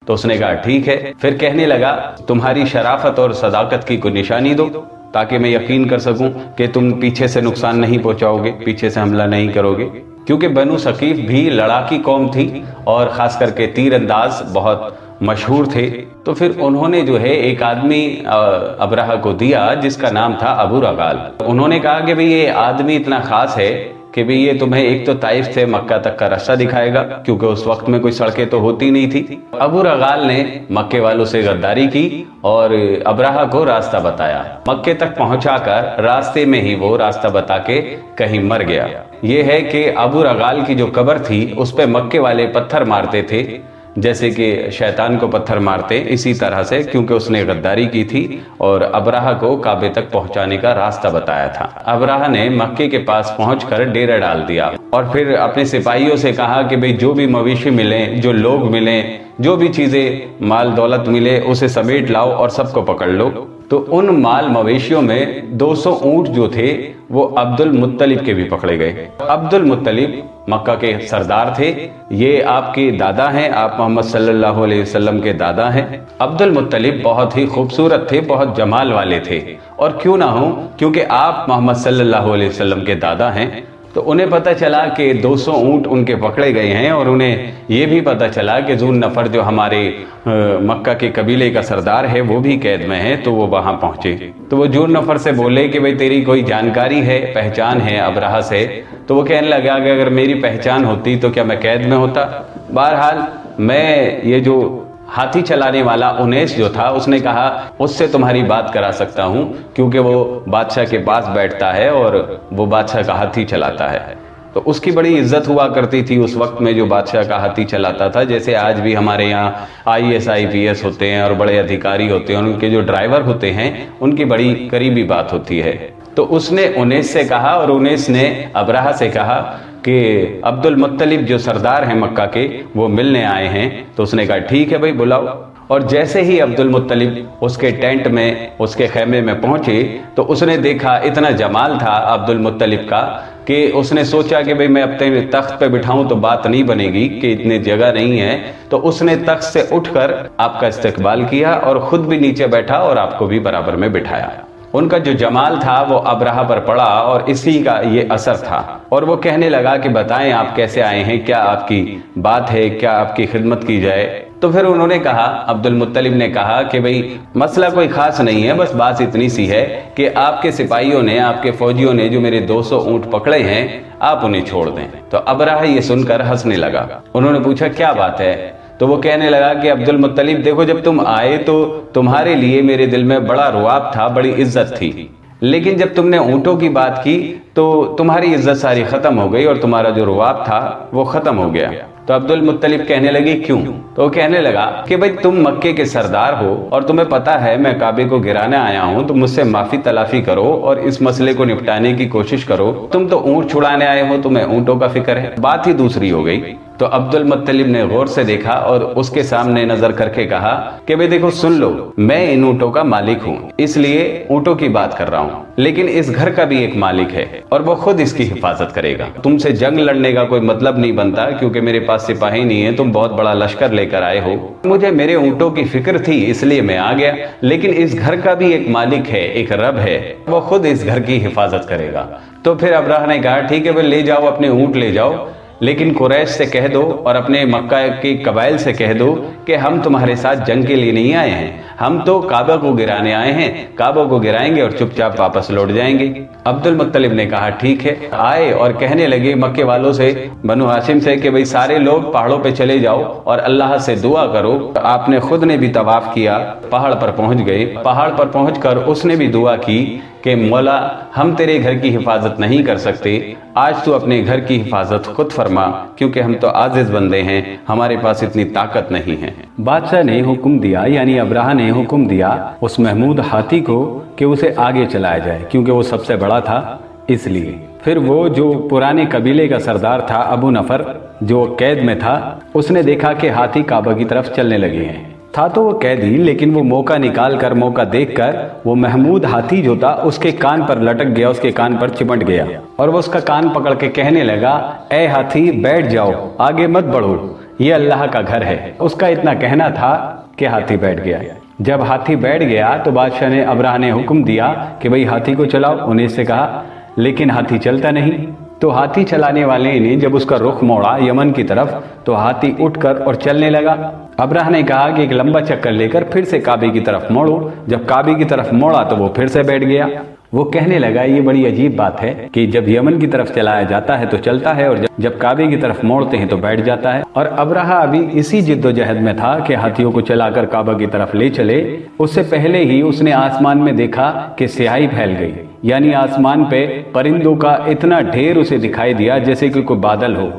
تو اس نے کہا ٹھیک ہے. پھر کہنے لگا تمہاری شرافت اور صداقت کی کوئی نشانی دو تاکہ میں یقین کر سکوں کہ تم پیچھے سے نقصان نہیں پہنچاؤ گے، پیچھے سے حملہ نہیں کرو گے. کیونکہ بنو ثقیف بھی لڑاکی قوم تھی اور خاص کر کے تیر انداز بہت مشہور تھے. تو پھر انہوں نے جو ہے ایک آدمی ابرہہ کو دیا جس کا نام تھا ابو رغال. انہوں نے کہا کہ بھئی یہ آدمی اتنا خاص ہے کہ بھئی یہ تمہیں ایک تو طائف سے مکہ تک کا راستہ دکھائے گا، کیونکہ اس وقت میں کوئی سڑکیں تو ہوتی نہیں تھی. ابو رغال نے مکے والوں سے غداری کی اور ابرہہ کو راستہ بتایا. مکے تک پہنچا کر راستے میں ہی وہ راستہ بتا کے کہیں مر گیا. یہ ہے کہ ابو رغال کی جو قبر تھی اس پہ مکے والے پتھر مارتے تھے جیسے کہ شیطان کو پتھر مارتے، اسی طرح سے، کیونکہ اس نے غداری کی تھی اور ابرہہ کو کعبے تک پہنچانے کا راستہ بتایا تھا. ابرہہ نے مکے کے پاس پہنچ کر ڈیرہ ڈال دیا اور پھر اپنے سپاہیوں سے کہا کہ بھئی جو بھی مویشی ملیں، جو لوگ ملیں، جو بھی چیزیں مال دولت ملے اسے سمیٹ لاؤ اور سب کو پکڑ لو. تو ان مال مویشیوں میں 200 اونٹ جو تھے وہ عبد المطلب کے بھی پکڑے گئے. عبد المطلب مکہ کے سردار تھے. یہ آپ کے دادا ہیں، آپ محمد صلی اللہ علیہ وسلم کے دادا ہیں. عبد المطلب بہت ہی خوبصورت تھے، بہت جمال والے تھے، اور کیوں نہ ہوں کیونکہ آپ محمد صلی اللہ علیہ وسلم کے دادا ہیں. تو انہیں پتہ چلا کہ 200 اونٹ ان کے پکڑے گئے ہیں، اور انہیں یہ بھی پتہ چلا کہ ذو النفر جو ہمارے مکہ کے قبیلے کا سردار ہے وہ بھی قید میں ہے. تو وہ وہاں پہنچے تو وہ ذو النفر سے بولے کہ بھئی تیری کوئی جانکاری ہے، پہچان ہے ابرہہ سے؟ تو وہ کہنے لگا کہ اگر میری پہچان ہوتی تو کیا میں قید میں ہوتا؟ بہرحال میں یہ جو ہاتھی چلانے والا انیس جو تھا اس نے کہا اس سے تمہاری بات کرا سکتا ہوں، کیونکہ وہ بادشاہ کے پاس بیٹھتا ہے اور وہ بادشاہ کا ہاتھی چلاتا ہے. تو اس کی بڑی عزت ہوا کرتی تھی اس وقت میں جو بادشاہ کا ہاتھی چلاتا تھا. جیسے آج بھی ہمارے یہاں IAS IPS ہوتے ہیں اور بڑے ادھیکاری ہوتے ہیں، ان کے جو ڈرائیور ہوتے ہیں ان کی بڑی قریبی بات ہوتی ہے. تو اس نے انیس سے کہا اور انیس نے ابرہہ سے کہا کہ عبد المطلب جو سردار ہیں مکہ کے وہ ملنے آئے ہیں. تو اس نے کہا ٹھیک ہے بھائی بلاؤ. اور جیسے ہی عبد المطلب اس کے ٹینٹ میں، اس کے خیمے میں پہنچے تو اس نے دیکھا اتنا جمال تھا عبد المطلب کا کہ اس نے سوچا کہ بھئی میں اپنے تخت پہ بٹھاؤں تو بات نہیں بنے گی کہ اتنی جگہ نہیں ہے. تو اس نے تخت سے اٹھ کر آپ کا استقبال کیا اور خود بھی نیچے بیٹھا اور آپ کو بھی برابر میں بٹھایا. ان کا جو جمال تھا وہ ابرہہ پر پڑا اور اسی کا یہ اثر تھا. اور وہ کہنے لگا کہ بتائیں آپ کیسے آئے ہیں، کیا آپ کی بات ہے، کیا آپ کی خدمت کی جائے؟ تو پھر انہوں نے کہا، عبد المطلب نے کہا کہ بھئی مسئلہ کوئی خاص نہیں ہے، بس بات اتنی سی ہے کہ آپ کے سپاہیوں نے، آپ کے فوجیوں نے جو میرے 200 اونٹ پکڑے ہیں آپ انہیں چھوڑ دیں. تو ابرہہ یہ سن کر ہنسنے لگا. انہوں نے پوچھا کیا بات ہے؟ تو وہ کہنے لگا کہ عبد المطلب دیکھو جب تم آئے تو تمہارے لیے میرے دل میں بڑا رعب تھا، بڑی عزت تھی، لیکن جب تم نے اونٹوں کی بات کی تو تمہاری عزت ساری ختم ہو گئی اور تمہارا جو رعب تھا وہ ختم ہو گیا. تو عبد المطلب کہنے لگے کیوں؟ تو وہ کہنے لگا کہ بھئی تم مکے کے سردار ہو اور تمہیں پتا ہے میں کعبے کو گرانے آیا ہوں، تو مجھ سے معافی تلافی کرو اور اس مسئلے کو نپٹانے کی کوشش کرو. تم تو اونٹ چھڑانے آئے ہو، تمہیں اونٹوں کا فکر ہے. بات ہی دوسری ہو گئی. تو عبد المطلب نے غور سے دیکھا اور اس کے سامنے نظر کر کے کہا کہ بھئی دیکھو سن لو، میں ان اونٹوں کا مالک ہوں، اس لیے اونٹوں کی بات کر رہا ہوں، لیکن اس گھر کا بھی ایک مالک ہے اور وہ خود اس کی حفاظت کرے گا. تم سے جنگ لڑنے کا کوئی مطلب نہیں بنتا کیونکہ میرے پاس سپاہی نہیں ہے، تم بہت بڑا لشکر لے کر آئے ہو. مجھے میرے اونٹوں کی فکر تھی اس لیے میں آ گیا، لیکن اس گھر کا بھی ایک مالک ہے، ایک رب ہے، وہ خود اس گھر کی حفاظت کرے گا. تو پھر ابرہہ نے کہا ٹھیک ہے بھائی لے جاؤ اپنے اونٹ لے جاؤ، لیکن قریش سے کہہ دو اور اپنے مکہ کے قبائل سے کہہ دو کہ ہم تمہارے ساتھ جنگ کے لیے نہیں آئے ہیں، ہم تو کعبہ کو گرانے آئے ہیں، کعبہ کو گرائیں گے اور چپ چاپ واپس لوٹ جائیں گے. عبد المطلب نے کہا ٹھیک ہے. آئے اور کہنے لگے مکے والوں سے، بنو ہاشم سے، کہ بھئی سارے لوگ پہاڑوں پہ چلے جاؤ اور اللہ سے دعا کرو. آپ نے خود نے بھی طواف کیا، پہاڑ پر پہنچ گئے. پہاڑ پر پہنچ کر اس نے بھی دعا کی کہ مولا ہم تیرے گھر کی حفاظت نہیں کر سکتے، آج تو اپنے گھر کی حفاظت خود فرما، کیونکہ ہم تو عاجز بندے ہیں، ہمارے پاس اتنی طاقت نہیں ہے. بادشاہ نے حکم دیا، یعنی ابرہہ نے حکم دیا اس محمود ہاتھی کو کہ اسے آگے چلایا جائے، کیونکہ وہ سب سے بڑا تھا اس لیے. پھر وہ جو پرانے قبیلے کا سردار تھا ابو نفر جو قید میں تھا، اس نے دیکھا کہ ہاتھی کعبہ کی طرف چلنے لگے ہیں. تھا تو وہ قیدی، لیکن وہ موقع نکال کر، موقع دیکھ کر وہ محمود ہاتھی جو تھا اس کے کان پر لٹک گیا، اس کے کان پر چمٹ گیا اور وہ اس کا کان پکڑ کے کہنے لگا اے ہاتھی بیٹھ جاؤ، آگے مت بڑھو، یہ اللہ کا گھر ہے۔ اس کا اتنا کہنا تھا کہ ہاتھی بیٹھ گیا۔ جب ہاتھی بیٹھ گیا تو بادشاہ نے ابرہہ نے حکم دیا کہ بھئی ہاتھی کو چلاؤ، انہیں سے کہا، لیکن ہاتھی چلتا نہیں۔ تو ہاتھی چلانے والے نے جب اس کا رخ موڑا یمن کی طرف تو ہاتھی اٹھ کر اور چلنے لگا۔ ابرہہ نے کہا کہ ایک لمبا چکر لے کر پھر سے کعبے کی طرف موڑو۔ جب کعبے کی طرف موڑا تو وہ پھر سے بیٹھ گیا۔ وہ کہنے لگا یہ بڑی عجیب بات ہے کہ جب یمن کی طرف چلایا جاتا ہے تو چلتا ہے اور جب کعبے کی طرف موڑتے ہیں تو بیٹھ جاتا ہے۔ اور ابرہہ ابھی اسی جد و جہد میں تھا کہ ہاتھیوں کو چلا کر کعبہ کی طرف لے چلے، اس سے پہلے ہی اس نے آسمان میں دیکھا کہ سیاہی پھیل گئی، یعنی آسمان پہ پرندوں کا اتنا ڈھیر اسے دکھائی دیا جیسے کہ کوئی بادل ہو،